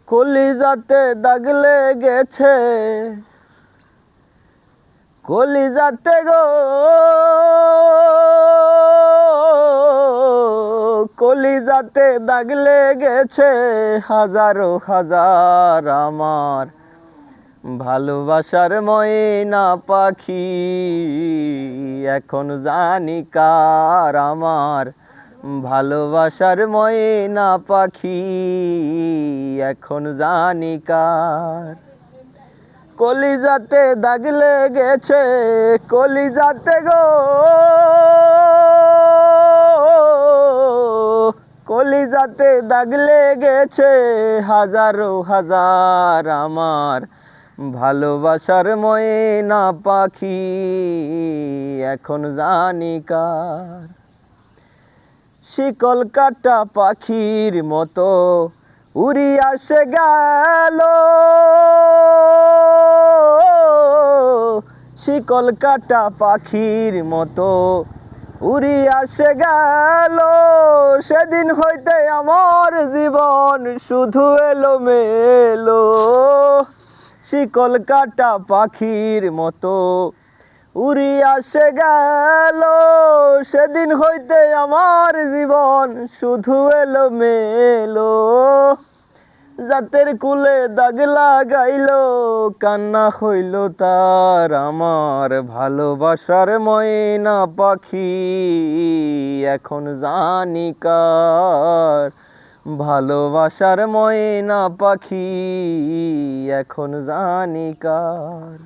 কলিজাতে দাগ লেগেছে, কলিজাতে গো, কলিজাতে দাগ লেগেছে হাজারো হাজার আমার ভালোবাসার ময়না পাখি। এখন জানি কার আমার ভালোবাসার ময়না পাখি, এখন জানি কার। কলিজাতে দাগ লেগেছে, কলিজাতে গো, কলিজাতে দাগ লেগেছে হাজারো হাজার আমার ভালোবাসার ময়না পাখি, এখন জানি কার। শিকল কাটা পাখির মতো উড়িয়া সে গেল, শিকল কাটা পাখির মতো উড়িয়া সে গেল। সেদিন হইতে আমার জীবন শুধু এলোমেলো, শিকল কাটা পাখির মতো উড়িয়া সে গেল। সেদিন হইতে আমার জীবন শুধু এলোমেলো। জাতের কুলে দাগ লাগাইলো, কান্না হইল তার আমার ভালোবাসার ময়না পাখি, এখন জানি কার ভালোবাসার ময়না পাখি, এখন জানি কার।